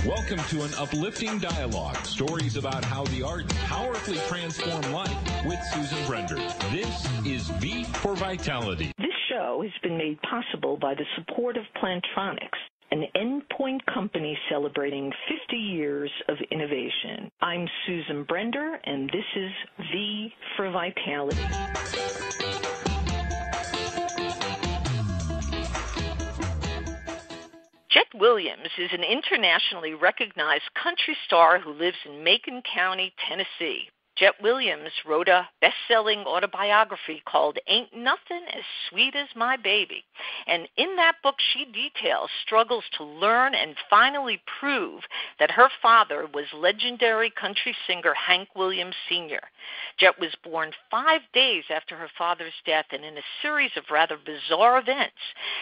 Welcome to an uplifting dialogue, stories about how the arts powerfully transform life with Susan Brender. This is V for Vitality. This show has been made possible by the support of Plantronics, an endpoint company celebrating 50 years of innovation. I'm Susan Brender, and this is V for Vitality. Jett Williams is an internationally recognized country star who lives in Macon County, Tennessee. Jett Williams wrote a best-selling autobiography called Ain't Nothin as Sweet as My Baby. And in that book, she details struggles to learn and finally prove that her father was legendary country singer Hank Williams Sr. Jett was born 5 days after her father's death, and in a series of rather bizarre events,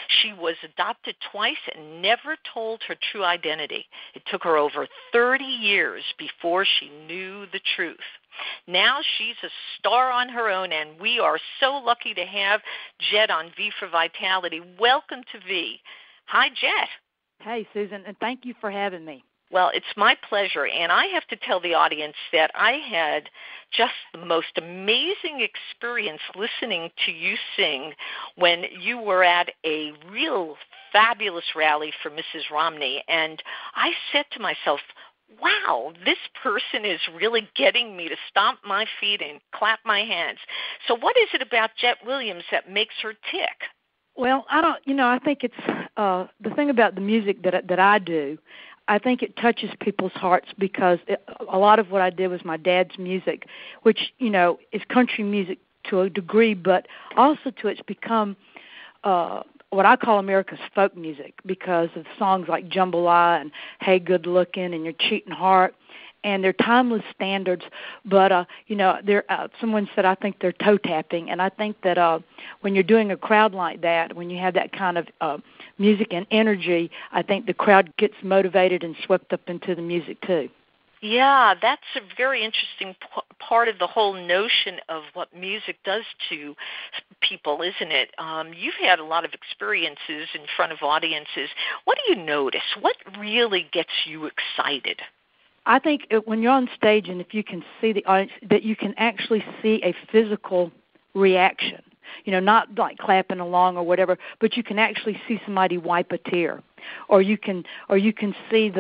she was adopted twice and never told her true identity. It took her over 30 years before she knew the truth. Now she's a star on her own, and we are so lucky to have Jett on V for Vitality. Welcome to V. Hi, Jett. Hey, Susan, and thank you for having me. Well, it's my pleasure, and I have to tell the audience that I had just the most amazing experience listening to you sing when you were at a real fabulous rally for Mrs. Romney, and I said to myself, wow, this person is really getting me to stomp my feet and clap my hands. So what is it about Jett Williams that makes her tick? Well, I think it's the thing about the music that I do, I think it touches people's hearts because a lot of what I did was my dad's music, which, is country music to a degree, but also it's become what I call America's folk music because of songs like Jambalaya and Hey Good Looking and Your Cheating Heart, and they're timeless standards. But someone said I think they're toe tapping, and I think that when you're doing a crowd like that, when you have that kind of music and energy, I think the crowd gets motivated and swept up into the music too. Yeah, that's a very interesting part of the whole notion of what music does to people, isn't it? You've had a lot of experiences in front of audiences. What do you notice? What really gets you excited? I think when you're on stage and if you can see the audience, that you can actually see a physical reaction. Not like clapping along or whatever, but you can actually see somebody wipe a tear, or you can see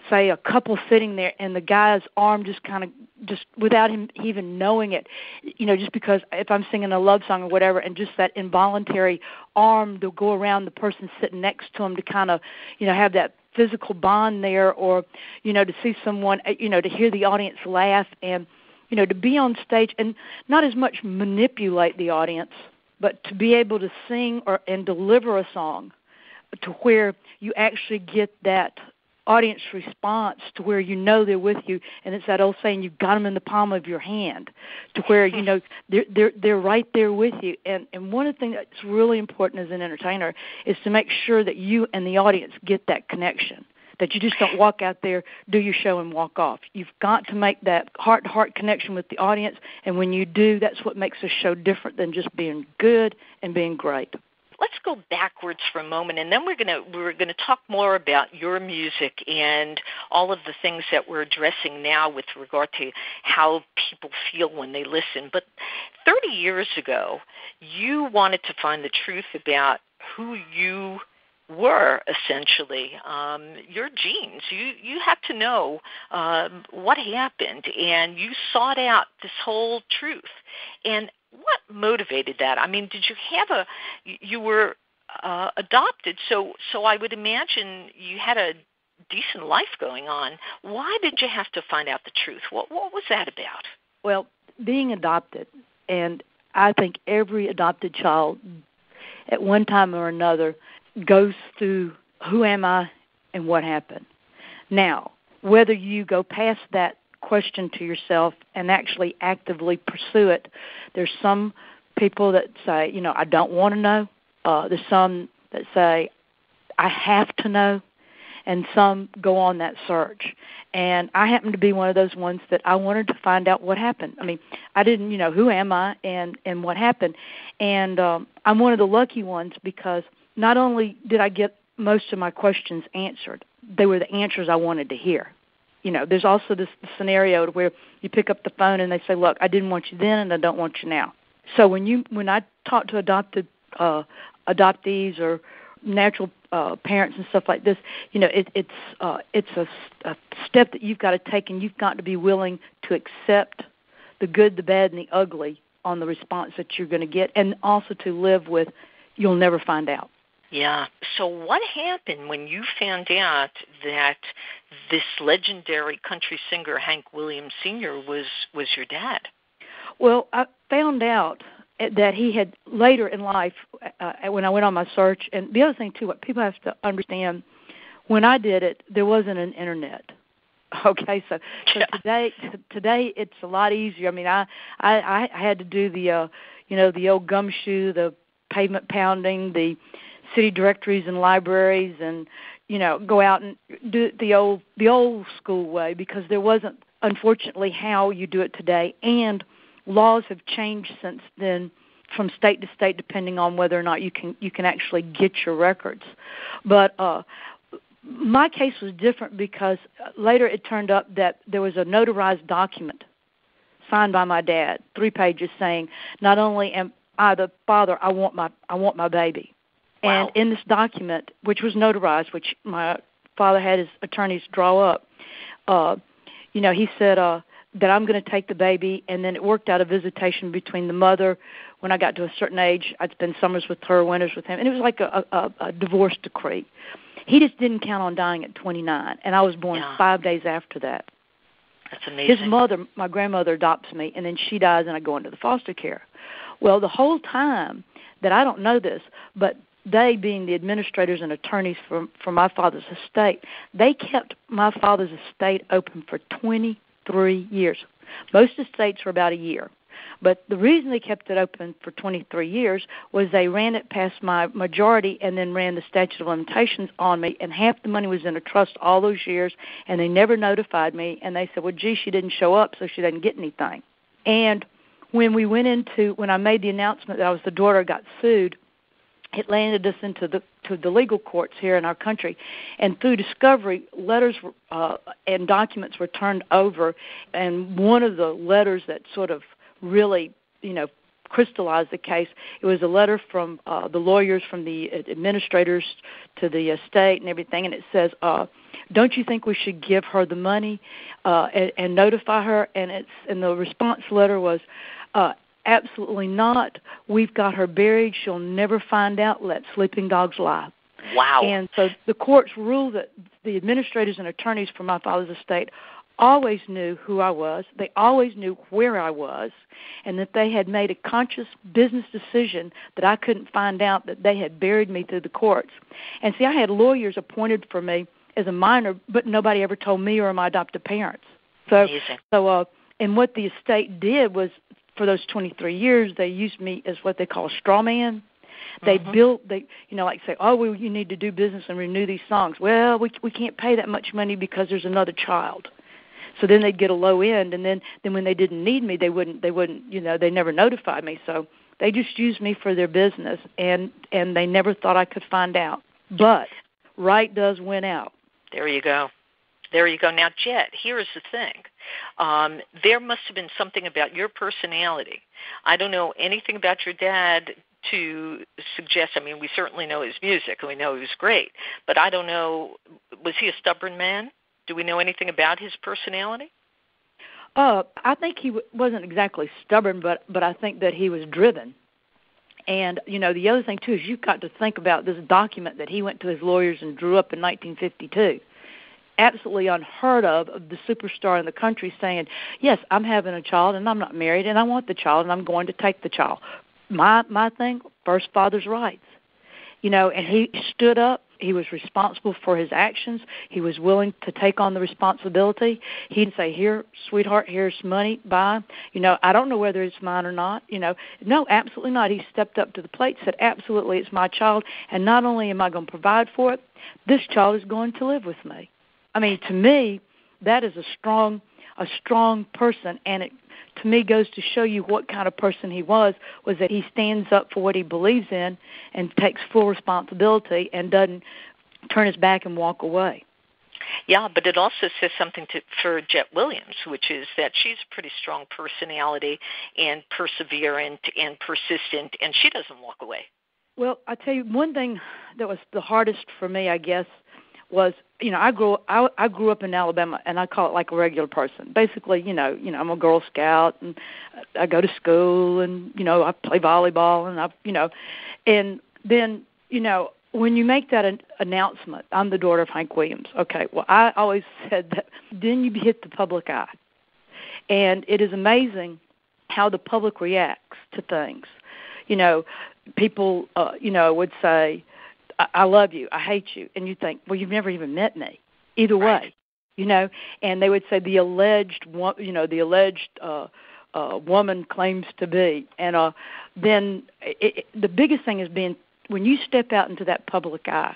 say a couple sitting there and the guy's arm just without him even knowing it, just because if I'm singing a love song or whatever, and just that involuntary arm to go around the person sitting next to him to kind of, have that physical bond there, or, to see someone, to hear the audience laugh and, to be on stage and not as much manipulate the audience, but to be able to sing and deliver a song to where you actually get that audience response to where they're with you, and it's that old saying, you've got them in the palm of your hand, to where they're right there with you. And one of the things that's really important as an entertainer is to make sure that you and the audience get that connection, that you just don't walk out there, do your show, and walk off. You've got to make that heart-to-heart connection with the audience, and when you do, that's what makes a show different than just being good and being great. Let's go backwards for a moment, and then we're gonna talk more about your music and all of the things that we're addressing now with regard to how people feel when they listen. But 30 years ago, you wanted to find the truth about who you were, essentially, your genes. You had to know what happened, and you sought out this whole truth. And what motivated that? I mean, did you have you were adopted, so I would imagine you had a decent life going on. Why did you have to find out the truth? What was that about? Well, being adopted, and I think every adopted child at one time or another goes through who am I and what happened. Now, whether you go past that question to yourself and actually actively pursue it, there's some people that say, I don't want to know. There's some that say, I have to know. And some go on that search. And I happen to be one of those ones that I wanted to find out what happened. I mean, I didn't, who am I and what happened. And I'm one of the lucky ones because not only did I get most of my questions answered. They were the answers I wanted to hear. There's also this scenario where you pick up the phone and they say, look, I didn't want you then and I don't want you now. So when I talk to adoptees or natural parents and stuff like this, it's a step that you've got to take, and you've got to be willing to accept the good, the bad, and the ugly on the response that you're going to get, and also to live with you'll never find out. Yeah. So what happened when you found out that this legendary country singer, Hank Williams Sr., was your dad? Well, I found out that he had later in life, when I went on my search, and the other thing, too, what people have to understand, when I did it, there wasn't an internet. Okay, so today it's a lot easier. I mean, I had to do the old gumshoe, the pavement pounding, the city directories and libraries, and go out and do it the old school way, because there wasn't, unfortunately, how you do it today. And laws have changed since then from state to state, depending on whether or not you can actually get your records. But my case was different because later it turned up that there was a notarized document signed by my dad, 3 pages, saying, not only am I the father, I want my baby. Wow. And in this document, which was notarized, which my father had his attorneys draw up, he said that I'm going to take the baby, and then it worked out a visitation between the mother. When I got to a certain age, I'd spend summers with her, winters with him, and it was like a divorce decree. He just didn't count on dying at 29, and I was born 5 days after that. That's amazing. His mother, my grandmother, adopts me, and then she dies, and I go into the foster care. Well, the whole time that I don't know this, but they, being the administrators and attorneys for my father's estate, they kept my father's estate open for 23 years. Most estates were about a year. But the reason they kept it open for 23 years was they ran it past my majority and then ran the statute of limitations on me, and half the money was in a trust all those years, and they never notified me, and they said, well, gee, she didn't show up, so she doesn't get anything. And when I made the announcement that I was the daughter got sued, it landed us into the legal courts here in our country. And through discovery, letters and documents were turned over, and one of the letters that sort of really, crystallized the case, it was a letter from the lawyers, from the administrators to the estate and everything, and it says, don't you think we should give her the money and notify her? And the response letter was, absolutely not. We've got her buried. She'll never find out. Let sleeping dogs lie. Wow. And so the courts ruled that the administrators and attorneys for my father's estate always knew who I was. They always knew where I was, and that they had made a conscious business decision that I couldn't find out, that they had buried me through the courts. And see, I had lawyers appointed for me as a minor, but nobody ever told me or my adoptive parents. And what the estate did was, for those 23 years, they used me as what they call a straw man. They say, oh, well, you need to do business and renew these songs. Well, we can't pay that much money because there's another child. So then they'd get a low end, and then when they didn't need me, they wouldn't, they never notified me. So they just used me for their business, and they never thought I could find out. But right does win out. There you go. Now, Jett, here is the thing. There must have been something about your personality. I don't know anything about your dad to suggest, we certainly know his music, and we know he was great, but I don't know, was he a stubborn man? Do we know anything about his personality? I think he wasn't exactly stubborn, but I think that he was driven. And, the other thing, too, is you've got to think about this document that he went to his lawyers and drew up in 1952. Absolutely unheard of the superstar in the country saying, yes, I'm having a child and I'm not married and I want the child and I'm going to take the child. My thing, first father's rights. And he stood up. He was responsible for his actions. He was willing to take on the responsibility. He didn't say, here, sweetheart, here's money, bye. I don't know whether it's mine or not. No, absolutely not. He stepped up to the plate, said, absolutely, it's my child, and not only am I going to provide for it, this child is going to live with me. To me, that is a strong person, and it, to me, goes to show you what kind of person he was that he stands up for what he believes in and takes full responsibility and doesn't turn his back and walk away. Yeah, but it also says something for Jett Williams, which is that she's a pretty strong personality and perseverant and persistent, and she doesn't walk away. Well, I tell you, one thing that was the hardest for me, I guess, was, I grew up in Alabama, and I call it like a regular person. Basically, I'm a Girl Scout, and I go to school, and I play volleyball, and and then when you make that announcement, I'm the daughter of Hank Williams. Okay, well, I always said that then you hit the public eye, and it is amazing how the public reacts to things. People, would say, I love you, I hate you. And you think, well, you've never even met me. Either way, right. And they would say the alleged woman claims to be. And then the biggest thing is being, when you step out into that public eye,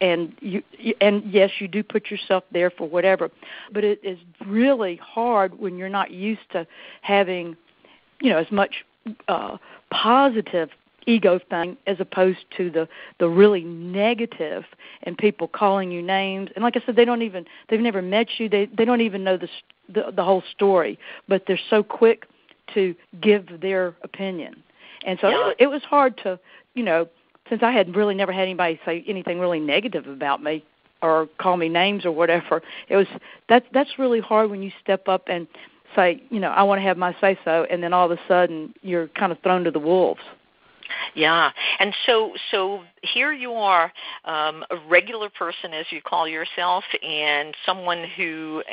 and yes, you do put yourself there for whatever, but it is really hard when you're not used to having, as much positive ego thing as opposed to the really negative and people calling you names. And like I said, they've never met you. They don't even know the whole story, but they're so quick to give their opinion. And so it was hard to, since I had really never had anybody say anything really negative about me or call me names or whatever, that's really hard when you step up and say, I want to have my say-so, and then all of a sudden you're kind of thrown to the wolves. Yeah, and so here you are, a regular person, as you call yourself, and someone who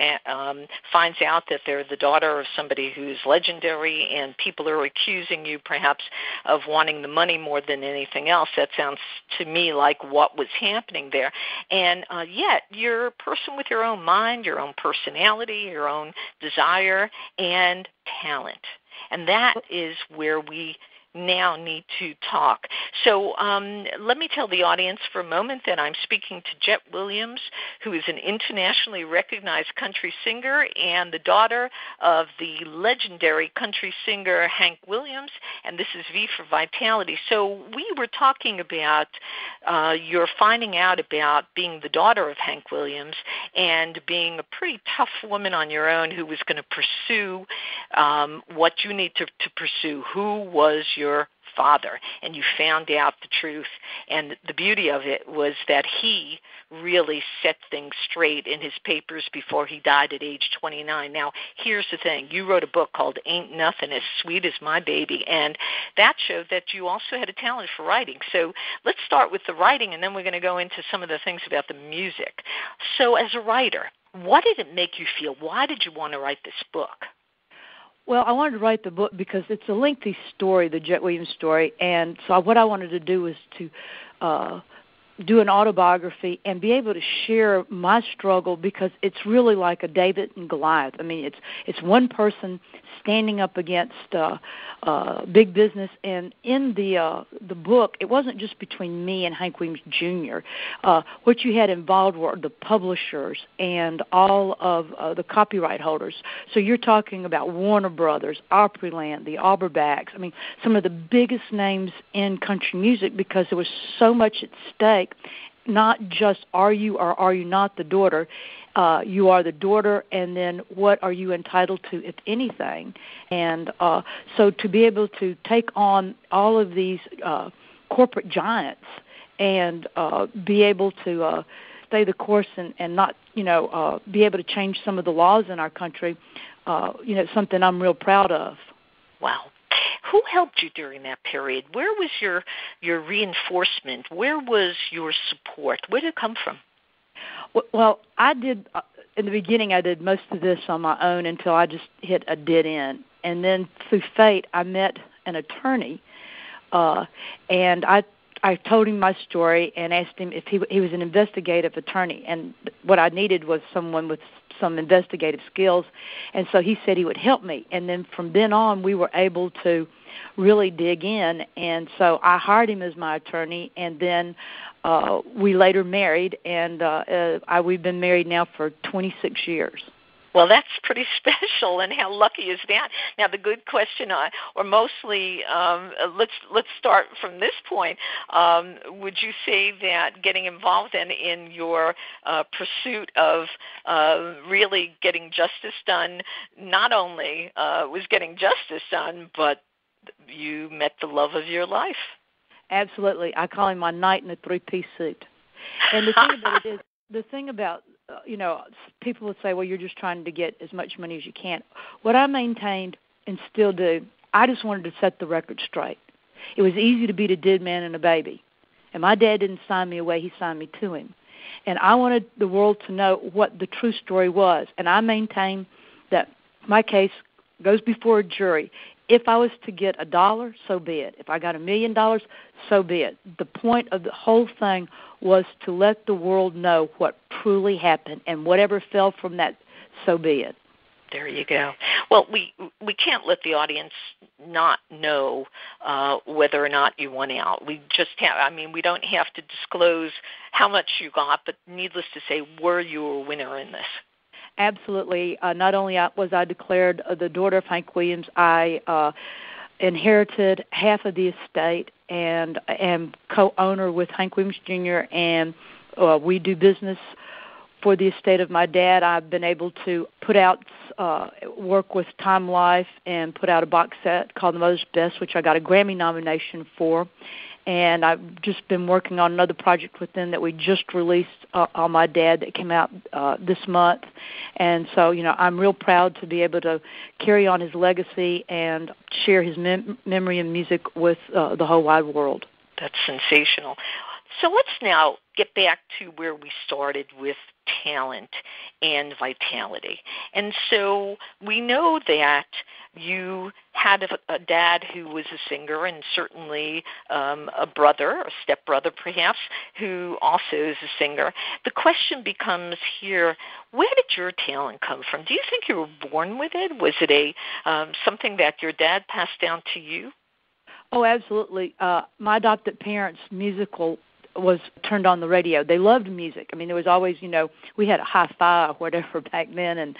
finds out that they're the daughter of somebody who's legendary, and people are accusing you perhaps of wanting the money more than anything else. That sounds to me like what was happening there. And yet you're a person with your own mind, your own personality, your own desire, and talent. And that is where we now need to talk. So let me tell the audience for a moment that I'm speaking to Jett Williams, who is an internationally recognized country singer and the daughter of the legendary country singer Hank Williams, and this is V for Vitality. So we were talking about your finding out about being the daughter of Hank Williams and being a pretty tough woman on your own who was going to pursue what you need to pursue. Who was your father? And you found out the truth. And the beauty of it was that he really set things straight in his papers before he died at age 29. Now, here's the thing. You wrote a book called Ain't Nothin' As Sweet As My Baby, and that showed that you also had a talent for writing. So let's start with the writing, and then we're going to go into some of the things about the music. So as a writer, what did it make you feel? Why did you want to write this book? Well, I wanted to write the book because it's a lengthy story, the Jett Williams story, and so what I wanted to do was to do an autobiography and be able to share my struggle, because it's really like a David and Goliath. I mean, it's one person standing up against big business, and in the book, it wasn't just between me and Hank Williams Jr. What you had involved were the publishers and all of the copyright holders. So you're talking about Warner Brothers, Opryland, the Auerbachs. I mean, some of the biggest names in country music, because there was so much at stake. Not just are you or are you not the daughter. You are the daughter, and then what are you entitled to, if anything? And so to be able to take on all of these corporate giants and be able to stay the course and not, be able to change some of the laws in our country, something I'm real proud of. Wow. Who helped you during that period? Where was your reinforcement? Where was your support? Where did it come from? Well, I did, in the beginning, I did most of this on my own until I just hit a dead end. And then through fate, I met an attorney, and I told him my story and asked him if he was an investigative attorney, and what I needed was someone with some investigative skills, and so he said he would help me. And then from then on, we were able to really dig in, and so I hired him as my attorney, and then we later married, and we've been married now for 26 years. Well, that's pretty special, and how lucky is that? Now, the good question, or mostly, let's start from this point. Would you say that getting involved in your pursuit of really getting justice done, not only was getting justice done, but you met the love of your life? Absolutely. I call him my knight in a three-piece suit. And the thing about it is, people would say, well, you're just trying to get as much money as you can. What I maintained and still do, I just wanted to set the record straight. It was easy to beat a dead man and a baby. And my dad didn't sign me away. He signed me to him. And I wanted the world to know what the true story was. And I maintain that my case goes before a jury. If I was to get $1, so be it. If I got $1 million, so be it. The point of the whole thing was to let the world know what truly happened, and whatever fell from that, so be it. There you go. Well, we can't let the audience not know whether or not you won out. We just we don't have to disclose how much you got, but needless to say, were you a winner in this? Absolutely. Not only was I declared the daughter of Hank Williams, I inherited half of the estate and am co-owner with Hank Williams Jr., and we do business for the estate of my dad. I've been able to put out work with Time Life and put out a box set called The Mother's Best, which I got a Grammy nomination for. And I've just been working on another project with them that we just released on my dad that came out this month. And so, I'm real proud to be able to carry on his legacy and share his memory and music with the whole wide world. That's sensational. So let's now get back to where we started with talent and vitality. And so we know that you had a dad who was a singer, and certainly a brother, a stepbrother perhaps, who also is a singer. The question becomes here, where did your talent come from? Do you think you were born with it? Was it something that your dad passed down to you? Oh, absolutely. My adopted parents' musical was turned on the radio. They loved music. I mean, there was always, we had a hi-fi or whatever back then,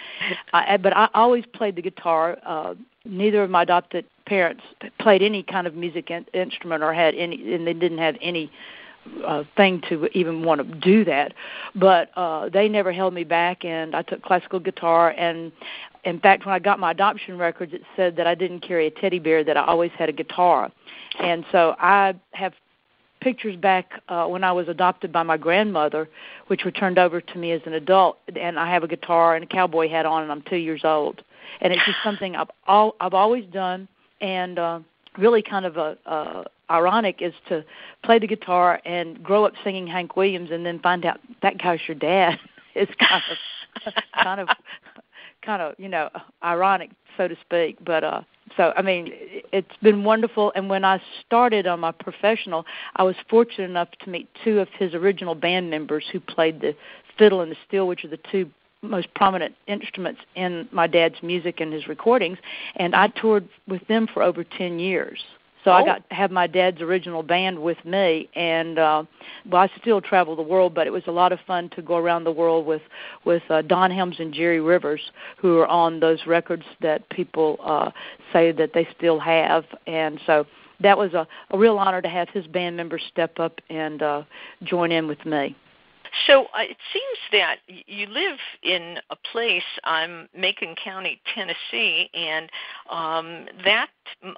but I always played the guitar. Neither of my adopted parents played any kind of music instrument or had any, and they didn't have any thing to even want to do that. But they never held me back, and I took classical guitar. And in fact, when I got my adoption records, it said that I didn't carry a teddy bear, that I always had a guitar. And so I have pictures back when I was adopted by my grandmother, which were turned over to me as an adult, and I have a guitar and a cowboy hat on, and I'm 2 years old. And it's just something I've always done, and really kind of ironic is to play the guitar and grow up singing Hank Williams and then find out that guy's your dad. It's kind of ironic, so to speak. But so, I mean, it's been wonderful. And when I started on my professional, I was fortunate enough to meet two of his original band members who played the fiddle and the steel, which are the two most prominent instruments in my dad's music and his recordings. And I toured with them for over 10 years. So I got to have my dad's original band with me, and I still travel the world, but it was a lot of fun to go around the world with Don Helms and Jerry Rivers, who are on those records that people say that they still have. And so that was a real honor to have his band members step up and join in with me. So it seems that you live in a place, Macon County, Tennessee, and that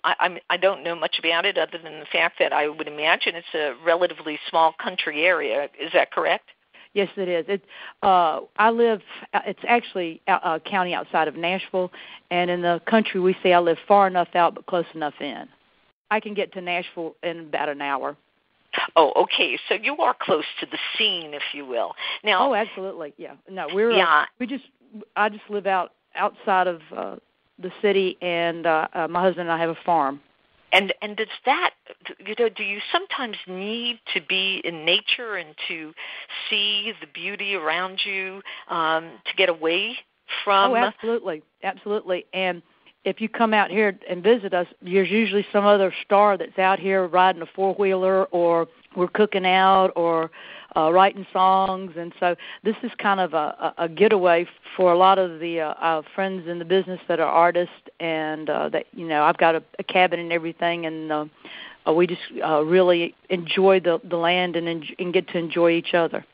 I don't know much about it other than the fact that I would imagine it's a relatively small country area. Is that correct? Yes, it is. It's actually a county outside of Nashville, and in the country we say I live far enough out but close enough in. I can get to Nashville in about an hour. Oh, okay. So you are close to the scene, if you will. Now. Oh, absolutely. Yeah. No, I just live outside of the city, and my husband and I have a farm. And does that, do you sometimes need to be in nature and to see the beauty around you to get away from? Oh, absolutely. Absolutely. And if you come out here and visit us, there's usually some other star that's out here riding a four-wheeler or we're cooking out or writing songs. And so this is kind of a getaway for a lot of the friends in the business that are artists, and that, you know, I've got a cabin and everything, and we just really enjoy the land and get to enjoy each other.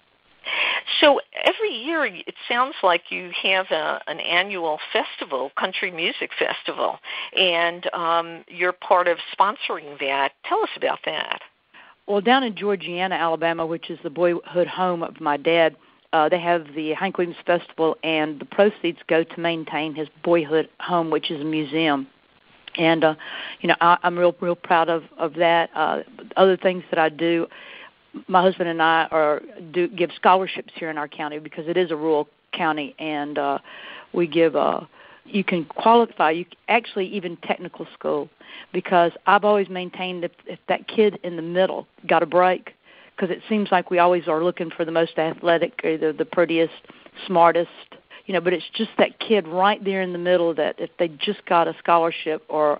So every year it sounds like you have an annual festival, country music festival, and you're part of sponsoring that. Tell us about that. Well, down in Georgiana, Alabama, which is the boyhood home of my dad, they have the Hank Williams Festival, and the proceeds go to maintain his boyhood home, which is a museum. And, you know, I'm real proud of that. Other things that I do, my husband and I give scholarships here in our county because it is a rural county, and we give you can qualify, actually even technical school, because I've always maintained if that kid in the middle got a break, because it seems like we always are looking for the most athletic, either the prettiest, smartest, you know, but it's just that kid right there in the middle that if they just got a scholarship or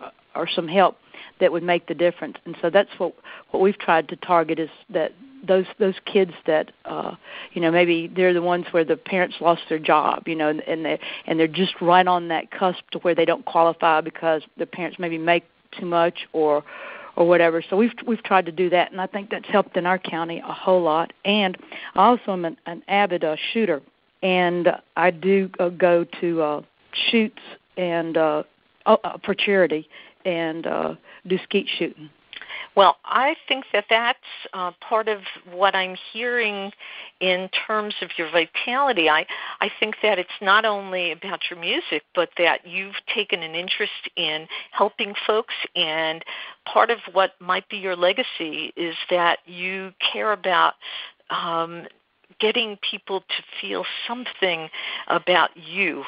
some help, that would make the difference. And so that's what we've tried to target, is that those kids that you know, maybe they're the ones where the parents lost their job, you know, and they're just right on that cusp to where they don't qualify because the parents maybe make too much or whatever. So we've tried to do that, and I think that's helped in our county a whole lot. And I also am an avid shooter, and I do go to shoots and for charity and do skeet shooting. Well, I think that's part of what I'm hearing in terms of your vitality. I think that it's not only about your music, but that you've taken an interest in helping folks, and part of what might be your legacy is that you care about getting people to feel something about you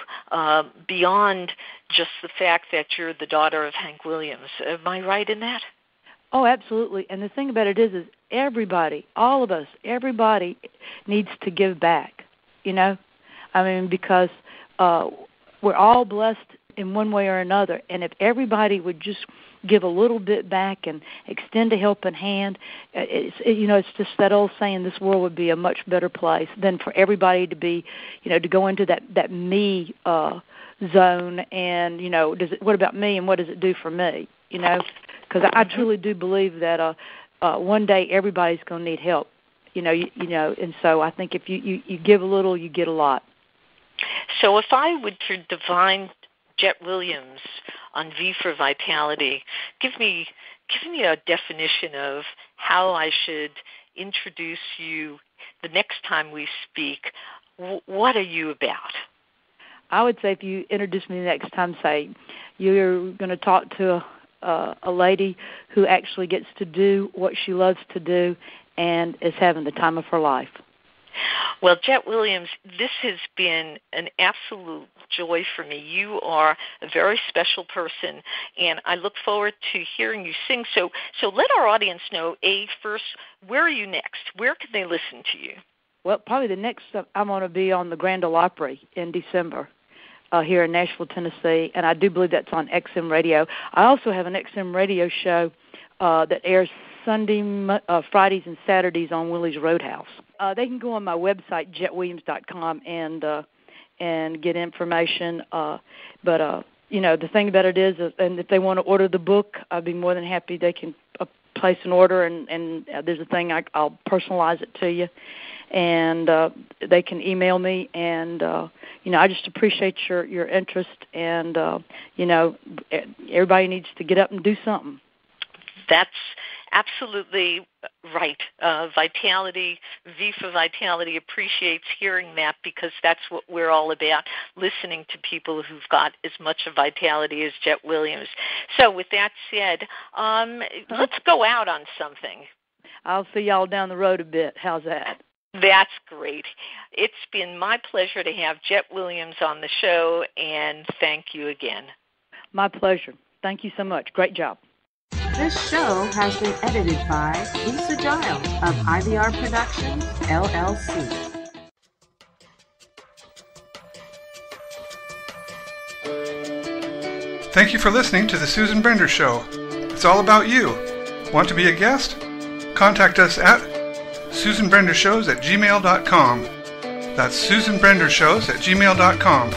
beyond just the fact that you're the daughter of Hank Williams. Am I right in that? Oh, absolutely. And the thing about it is everybody, all of us, everybody needs to give back, you know? I mean, because we're all blessed in one way or another. And if everybody would just give a little bit back and extend a helping hand, it's just that old saying, this world would be a much better place than for everybody to be, you know, to go into that me zone and, you know, what about me and what does it do for me, you know? Because I truly do believe that one day everybody's going to need help, you know, and so I think if you give a little, you get a lot. So if I would to define Jett Williams on V for Vitality, give me a definition of how I should introduce you the next time we speak. What are you about? I would say if you introduce me the next time, say you're going to talk to a lady who actually gets to do what she loves to do and is having the time of her life. Well, Jett Williams, this has been an absolute joy for me. You are a very special person, and I look forward to hearing you sing. So let our audience know, first, where are you next? Where can they listen to you? Well, probably the next I'm going to be on the Grand Ole Opry in December. Here in Nashville, Tennessee, and I do believe that's on XM Radio. I also have an XM Radio show that airs Fridays and Saturdays on Willie's Roadhouse. They can go on my website, jettwilliams.com, and get information. But you know, the thing about it is, and if they want to order the book, I'd be more than happy. They can place an order, and there's a thing I'll personalize it to you. And they can email me, and you know, I just appreciate your interest, and you know, everybody needs to get up and do something. That's absolutely right. Vitality, V for Vitality, appreciates hearing that, because that's what we're all about, listening to people who've got as much of vitality as Jett Williams. So with that said, let's go out on something. I'll see y'all down the road a bit. How's that? That's great. It's been my pleasure to have Jett Williams on the show, and thank you again. My pleasure. Thank you so much. Great job. This show has been edited by Lisa Giles of IVR Productions, LLC. Thank you for listening to The Susan Brender Show. It's all about you. Want to be a guest? contact us at susanbrendershows@gmail.com. That's susanbrendershows@gmail.com.